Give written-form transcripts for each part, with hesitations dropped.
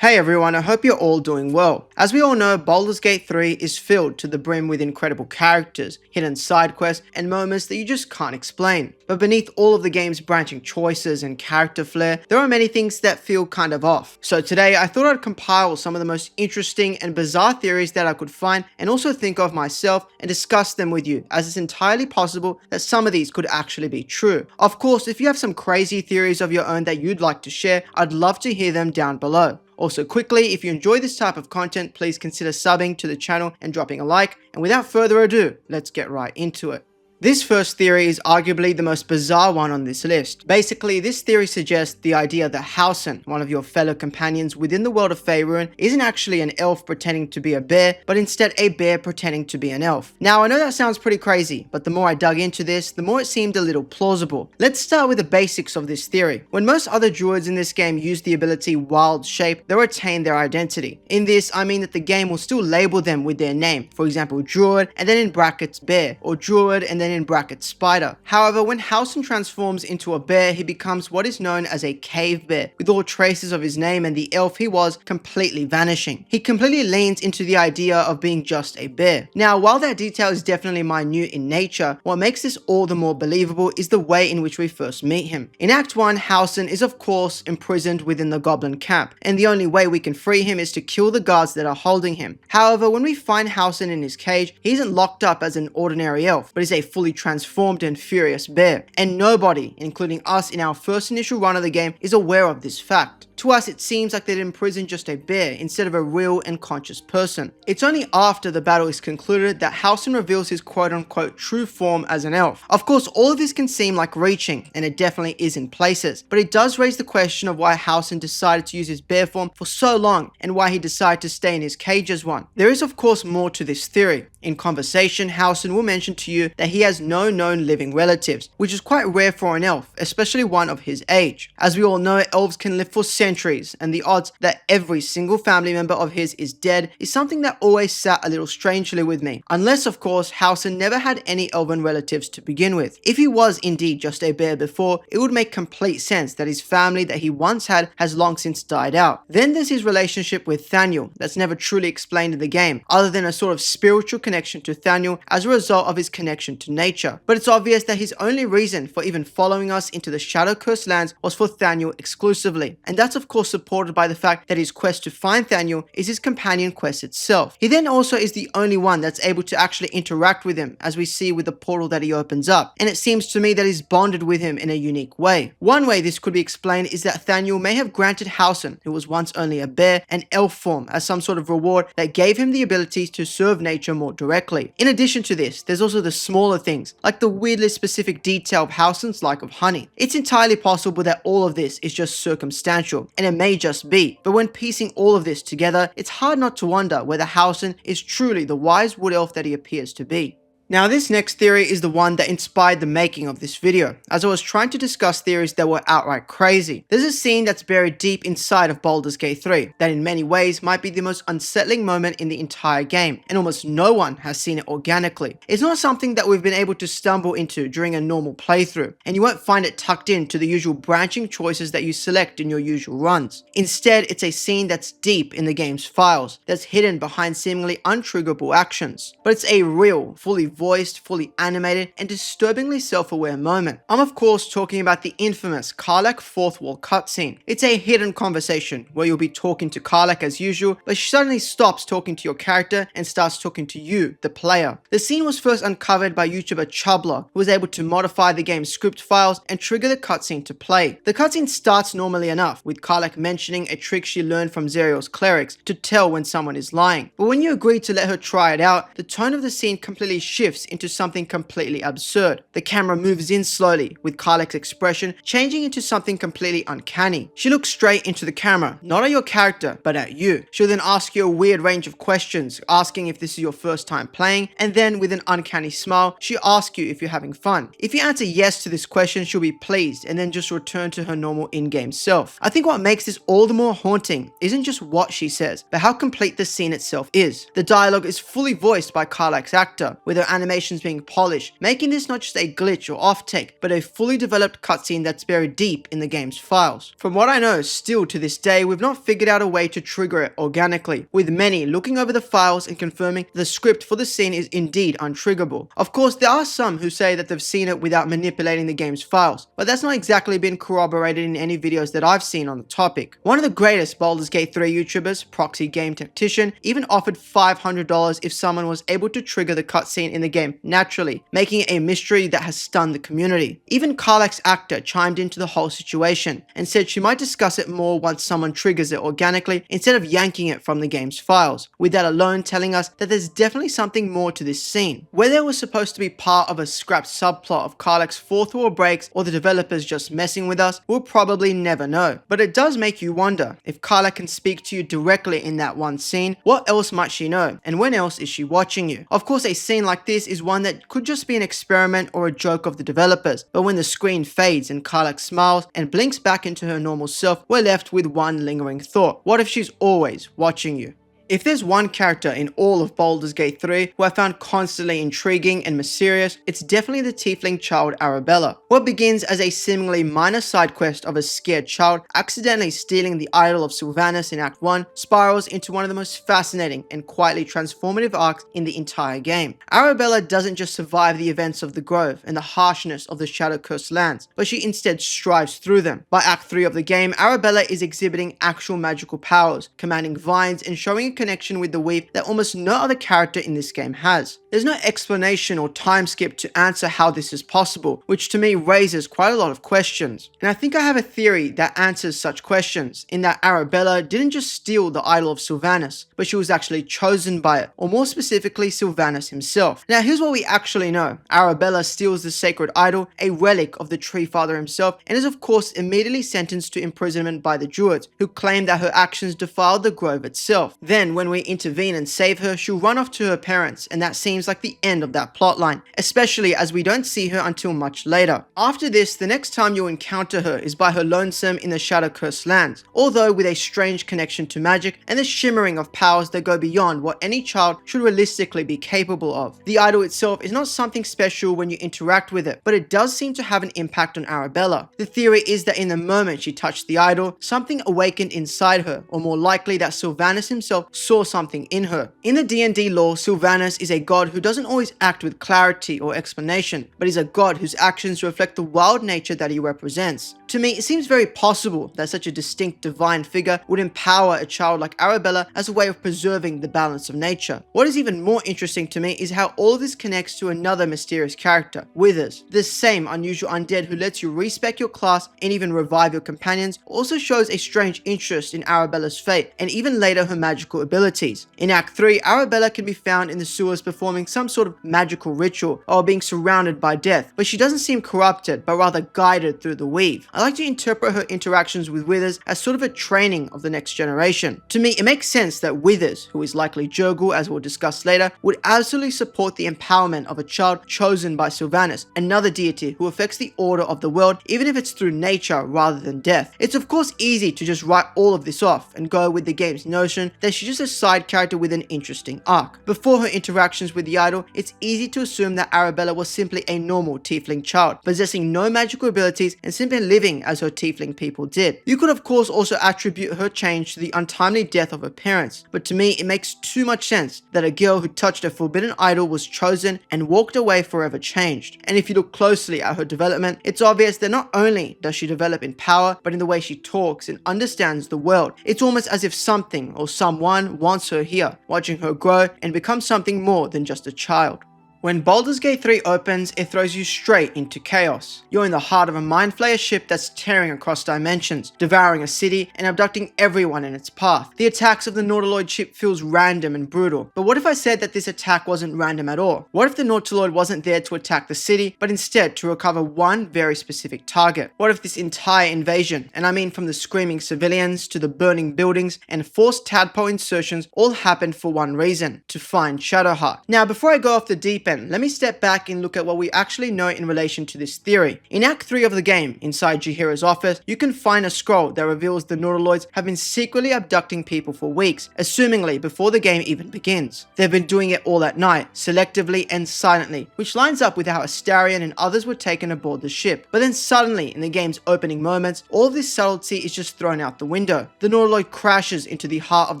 Hey everyone, I hope you're all doing well. As we all know, Baldur's Gate 3 is filled to the brim with incredible characters, hidden side quests, and moments that you just can't explain. But beneath all of the game's branching choices and character flair, there are many things that feel kind of off. So today, I thought I'd compile some of the most interesting and bizarre theories that I could find and also think of myself and discuss them with you, as it's entirely possible that some of these could actually be true. Of course, if you have some crazy theories of your own that you'd like to share, I'd love to hear them down below. Also quickly, if you enjoy this type of content, please consider subbing to the channel and dropping a like, and without further ado, let's get right into it. This first theory is arguably the most bizarre one on this list. Basically, this theory suggests the idea that Halsin, one of your fellow companions within the world of Faerun, isn't actually an elf pretending to be a bear, but instead a bear pretending to be an elf. Now, I know that sounds pretty crazy, but the more I dug into this, the more it seemed a little plausible. Let's start with the basics of this theory. When most other druids in this game use the ability Wild Shape, they retain their identity. In this, I mean that the game will still label them with their name, for example, druid, and then in brackets bear, or druid, and then in brackets spider. However, when Halsin transforms into a bear, he becomes what is known as a cave bear, with all traces of his name and the elf he was completely vanishing. He completely leans into the idea of being just a bear. Now, while that detail is definitely minute in nature, what makes this all the more believable is the way in which we first meet him. In Act 1, Halsin is of course imprisoned within the goblin camp, and the only way we can free him is to kill the guards that are holding him. However, when we find Halsin in his cage, he isn't locked up as an ordinary elf, but is a fully transformed and furious bear. And nobody, including us in our first initial run of the game, is aware of this fact. To us, it seems like they'd imprison just a bear instead of a real and conscious person. It's only after the battle is concluded that Halsin reveals his quote-unquote true form as an elf. Of course, all of this can seem like reaching, and it definitely is in places, but it does raise the question of why Halsin decided to use his bear form for so long, and why he decided to stay in his cage as one. There is of course more to this theory. In conversation, Halsin will mention to you that he has no known living relatives, which is quite rare for an elf, especially one of his age. As we all know, elves can live for centuries, and the odds that every single family member of his is dead is something that always sat a little strangely with me. Unless, of course, Halsin never had any elven relatives to begin with. If he was indeed just a bear before, it would make complete sense that his family that he once had has long since died out. Then there's his relationship with Thaniel that's never truly explained in the game, other than a sort of spiritual connection to Thaniel as a result of his connection to nature. But it's obvious that his only reason for even following us into the Shadow-Cursed lands was for Thaniel exclusively, and that's of course supported by the fact that his quest to find Thaniel is his companion quest itself. He then also is the only one that's able to actually interact with him, as we see with the portal that he opens up, and it seems to me that he's bonded with him in a unique way. One way this could be explained is that Thaniel may have granted Halsin, who was once only a bear, an elf form as some sort of reward that gave him the ability to serve nature more directly. In addition to this, there's also the smaller things, like the weirdly specific detail of Halsin's like of honey. It's entirely possible that all of this is just circumstantial, and it may just be, but when piecing all of this together, it's hard not to wonder whether Halsin is truly the wise wood elf that he appears to be. Now, this next theory is the one that inspired the making of this video, as I was trying to discuss theories that were outright crazy. There's a scene that's buried deep inside of Baldur's Gate 3 that in many ways might be the most unsettling moment in the entire game, and almost no one has seen it organically. It's not something that we've been able to stumble into during a normal playthrough, and you won't find it tucked into the usual branching choices that you select in your usual runs. Instead, it's a scene that's deep in the game's files, that's hidden behind seemingly untriggerable actions. But it's a real, fully voiced, fully animated, and disturbingly self-aware moment. I'm of course talking about the infamous Karlach fourth wall cutscene. It's a hidden conversation where you'll be talking to Karlach as usual, but she suddenly stops talking to your character and starts talking to you, the player. The scene was first uncovered by YouTuber Chubler, who was able to modify the game's script files and trigger the cutscene to play. The cutscene starts normally enough, with Karlach mentioning a trick she learned from Zerial's clerics to tell when someone is lying. But when you agree to let her try it out, the tone of the scene completely shifts into something completely absurd. The camera moves in slowly, with Karlach's expression changing into something completely uncanny. She looks straight into the camera, not at your character, but at you. She'll then ask you a weird range of questions, asking if this is your first time playing, and then with an uncanny smile, she'll ask you if you're having fun. If you answer yes to this question, she'll be pleased, and then just return to her normal in-game self. I think what makes this all the more haunting isn't just what she says, but how complete the scene itself is. The dialogue is fully voiced by Karlach's actor, with her animations being polished, making this not just a glitch or off-take, but a fully developed cutscene that's buried deep in the game's files. From what I know, still to this day, we've not figured out a way to trigger it organically, with many looking over the files and confirming the script for the scene is indeed untriggerable. Of course, there are some who say that they've seen it without manipulating the game's files, but that's not exactly been corroborated in any videos that I've seen on the topic. One of the greatest Baldur's Gate 3 YouTubers, Proxy Game Tactician, even offered $500 if someone was able to trigger the cutscene in the game naturally, making it a mystery that has stunned the community. Even Karlach's actor chimed into the whole situation and said she might discuss it more once someone triggers it organically instead of yanking it from the game's files, with that alone telling us that there's definitely something more to this scene. Whether it was supposed to be part of a scrapped subplot of Karlach's fourth wall breaks or the developers just messing with us, we'll probably never know. But it does make you wonder, if Karlach can speak to you directly in that one scene, what else might she know, and when else is she watching you? Of course, a scene like this is one that could just be an experiment or a joke of the developers, but when the screen fades and Karlach smiles and blinks back into her normal self, we're left with one lingering thought. What if she's always watching you? If there's one character in all of Baldur's Gate 3 who I found constantly intriguing and mysterious, it's definitely the tiefling child Arabella. What begins as a seemingly minor side quest of a scared child accidentally stealing the idol of Sylvanas in Act 1 spirals into one of the most fascinating and quietly transformative arcs in the entire game. Arabella doesn't just survive the events of the Grove and the harshness of the Shadow-cursed lands, but she instead strives through them. By Act 3 of the game, Arabella is exhibiting actual magical powers, commanding vines and showing a connection with the weave that almost no other character in this game has. There's no explanation or time skip to answer how this is possible, which to me raises quite a lot of questions. And I think I have a theory that answers such questions, in that Arabella didn't just steal the idol of Sylvanas, but she was actually chosen by it, or more specifically Sylvanas himself. Now here's what we actually know. Arabella steals the sacred idol, a relic of the Tree Father himself, and is of course immediately sentenced to imprisonment by the Druids, who claim that her actions defiled the grove itself. Then when we intervene and save her, she'll run off to her parents, and that seems like the end of that plotline, especially as we don't see her until much later. After this, the next time you'll encounter her is by her lonesome in the Shadow-cursed lands, although with a strange connection to magic and the shimmering of powers that go beyond what any child should realistically be capable of. The idol itself is not something special when you interact with it, but it does seem to have an impact on Arabella. The theory is that in the moment she touched the idol, something awakened inside her, or more likely that Sylvanas himself saw something in her. In the D&D lore, Sylvanas is a god who doesn't always act with clarity or explanation, but is a god whose actions reflect the wild nature that he represents. To me, it seems very possible that such a distinct divine figure would empower a child like Arabella as a way of preserving the balance of nature. What is even more interesting to me is how all of this connects to another mysterious character, Withers. This same unusual undead who lets you respec your class and even revive your companions also shows a strange interest in Arabella's fate and even later her magical abilities. In Act 3, Arabella can be found in the sewers performing some sort of magical ritual or being surrounded by death, but she doesn't seem corrupted but rather guided through the weave. I like to interpret her interactions with Withers as sort of a training of the next generation. To me, it makes sense that Withers, who is likely Jurgul as we'll discuss later, would absolutely support the empowerment of a child chosen by Sylvanas, another deity who affects the order of the world even if it's through nature rather than death. It's of course easy to just write all of this off and go with the game's notion that she's just a side character with an interesting arc. Before her interactions with the idol, it's easy to assume that Arabella was simply a normal tiefling child, possessing no magical abilities and simply living as her tiefling people did. You could of course also attribute her change to the untimely death of her parents, but to me it makes too much sense that a girl who touched a forbidden idol was chosen and walked away forever changed. And if you look closely at her development, it's obvious that not only does she develop in power, but in the way she talks and understands the world. It's almost as if something or someone wants her here, watching her grow and become something more than just a child. When Baldur's Gate 3 opens, it throws you straight into chaos. You're in the heart of a Mind Flayer ship that's tearing across dimensions, devouring a city and abducting everyone in its path. The attacks of the Nautiloid ship feels random and brutal, but what if I said that this attack wasn't random at all? What if the Nautiloid wasn't there to attack the city, but instead to recover one very specific target? What if this entire invasion, and I mean from the screaming civilians to the burning buildings and forced tadpole insertions, all happened for one reason: to find Shadowheart? Now before I go off the deep deep end, let me step back and look at what we actually know in relation to this theory. In Act 3 of the game, inside Jaheira's office, you can find a scroll that reveals the Nautiloids have been secretly abducting people for weeks, assumingly before the game even begins. They've been doing it all at night, selectively and silently, which lines up with how Astarion and others were taken aboard the ship. But then suddenly, in the game's opening moments, all of this subtlety is just thrown out the window. The Nautiloid crashes into the heart of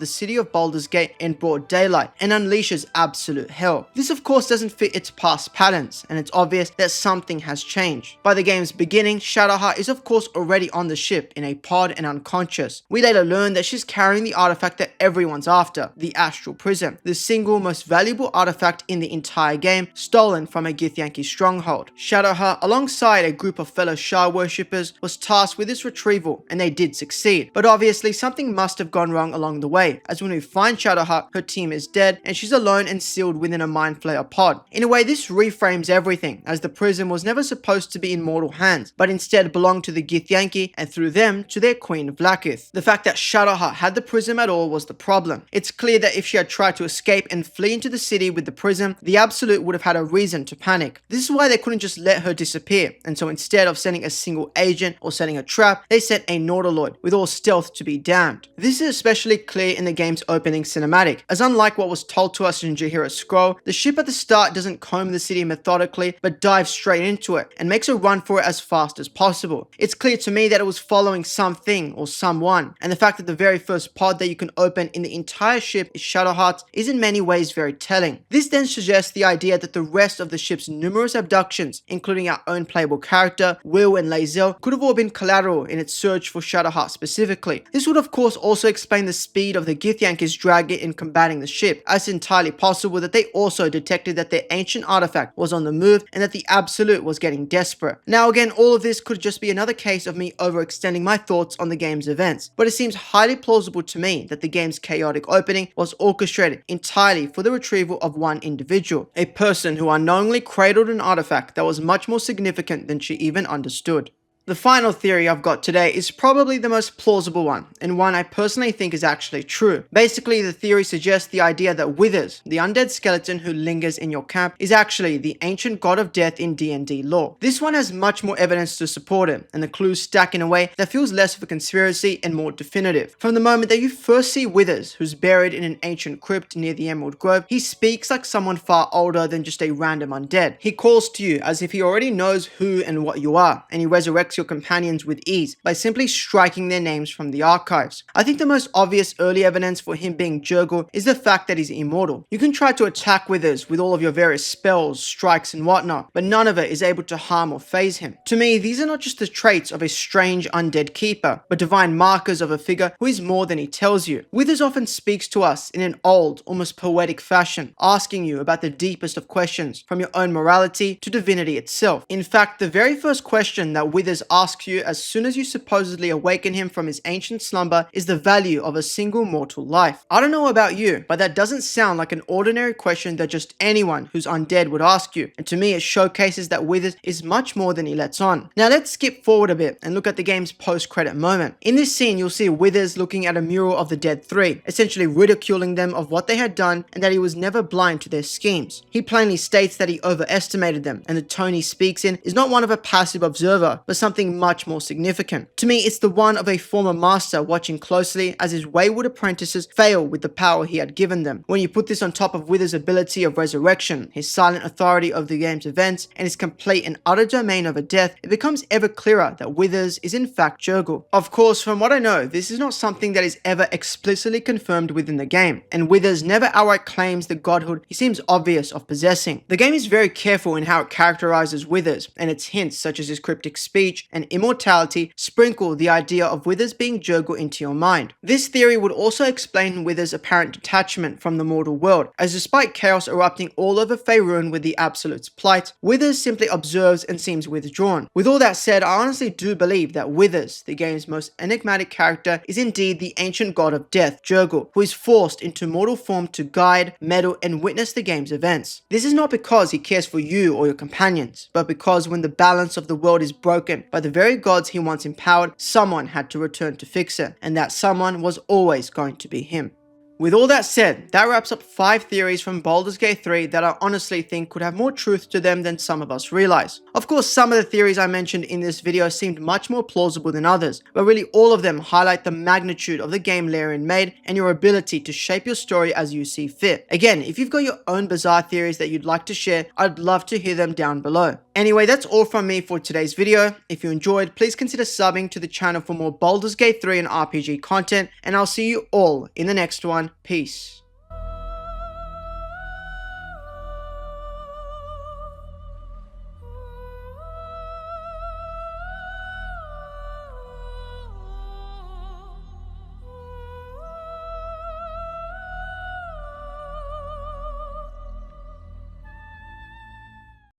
the city of Baldur's Gate in broad daylight and unleashes absolute hell. This of course doesn't fit its past patterns, and it's obvious that something has changed. By the game's beginning, Shadowheart is of course already on the ship in a pod and unconscious. We later learn that she's carrying the artifact that everyone's after, the Astral Prism, the single most valuable artifact in the entire game, stolen from a Githyanki stronghold. Shadowheart, alongside a group of fellow Shah worshippers, was tasked with its retrieval, and they did succeed. But obviously something must have gone wrong along the way, as when we find Shadowheart, her team is dead, and she's alone and sealed within a Mind Flayer pod. In a way, this reframes everything, as the prism was never supposed to be in mortal hands, but instead belonged to the Githyanki, and through them, to their queen Vlaakith. The fact that Shadowheart had the prism at all was the problem. It's clear that if she had tried to escape and flee into the city with the prism, the Absolute would have had a reason to panic. This is why they couldn't just let her disappear, and so instead of sending a single agent or setting a trap, they sent a Nautiloid, with all stealth to be damned. This is especially clear in the game's opening cinematic, as unlike what was told to us in Jaheira's scroll, the ship at the start doesn't comb the city methodically, but dives straight into it, and makes a run for it as fast as possible. It's clear to me that it was following something or someone, and the fact that the very first pod that you can open in the entire ship is Shadowheart's is in many ways very telling. This then suggests the idea that the rest of the ship's numerous abductions, including our own playable character, Will and Lae'zel, could have all been collateral in its search for Shadowheart specifically. This would of course also explain the speed of the Githyanki's dragon in combating the ship, as it's entirely possible that they also detected that their ancient artifact was on the move and that the Absolute was getting desperate. Now again, all of this could just be another case of me overextending my thoughts on the game's events, but it seems highly plausible to me that the game's chaotic opening was orchestrated entirely for the retrieval of one individual, a person who unknowingly cradled an artifact that was much more significant than she even understood. The final theory I've got today is probably the most plausible one, and one I personally think is actually true. Basically, the theory suggests the idea that Withers, the undead skeleton who lingers in your camp, is actually the ancient god of death in D&D lore. This one has much more evidence to support it, and the clues stack in a way that feels less of a conspiracy and more definitive. From the moment that you first see Withers, who's buried in an ancient crypt near the Emerald Grove, he speaks like someone far older than just a random undead. He calls to you as if he already knows who and what you are, and he resurrects your companions with ease by simply striking their names from the archives. I think the most obvious early evidence for him being Jurgle is the fact that he's immortal. You can try to attack Withers with all of your various spells, strikes and whatnot, but none of it is able to harm or phase him. To me, these are not just the traits of a strange undead keeper, but divine markers of a figure who is more than he tells you. Withers often speaks to us in an old, almost poetic fashion, asking you about the deepest of questions, from your own morality to divinity itself. In fact, the very first question that Withers asks you as soon as you supposedly awaken him from his ancient slumber is the value of a single mortal life. I don't know about you, but that doesn't sound like an ordinary question that just anyone who's undead would ask you, and to me it showcases that Withers is much more than he lets on. Now let's skip forward a bit and look at the game's post-credit moment. In this scene, you'll see Withers looking at a mural of the Dead Three, essentially ridiculing them of what they had done and that he was never blind to their schemes. He plainly states that he overestimated them, and the tone he speaks in is not one of a passive observer, but something much more significant. To me, it's the one of a former master watching closely as his wayward apprentices fail with the power he had given them. When you put this on top of Withers' ability of resurrection, his silent authority over the game's events, and his complete and utter domain over death, it becomes ever clearer that Withers is in fact Jurgle. Of course, from what I know, this is not something that is ever explicitly confirmed within the game, and Withers never outright claims the godhood he seems obvious of possessing. The game is very careful in how it characterizes Withers, and its hints such as his cryptic speech and immortality sprinkle the idea of Withers being Jurgle into your mind. This theory would also explain Withers' apparent detachment from the mortal world, as despite chaos erupting all over Faerun with the Absolute's plight, Withers simply observes and seems withdrawn. With all that said, I honestly do believe that Withers, the game's most enigmatic character, is indeed the ancient god of death, Jurgle, who is forced into mortal form to guide, meddle, and witness the game's events. This is not because he cares for you or your companions, but because when the balance of the world is broken by the very gods he once empowered, someone had to return to fix it, and that someone was always going to be him. With all that said, that wraps up 5 theories from Baldur's Gate 3 that I honestly think could have more truth to them than some of us realize. Of course, some of the theories I mentioned in this video seemed much more plausible than others, but really all of them highlight the magnitude of the game Larian made and your ability to shape your story as you see fit. Again, if you've got your own bizarre theories that you'd like to share, I'd love to hear them down below. Anyway, that's all from me for today's video. If you enjoyed, please consider subbing to the channel for more Baldur's Gate 3 and RPG content, and I'll see you all in the next one. Peace.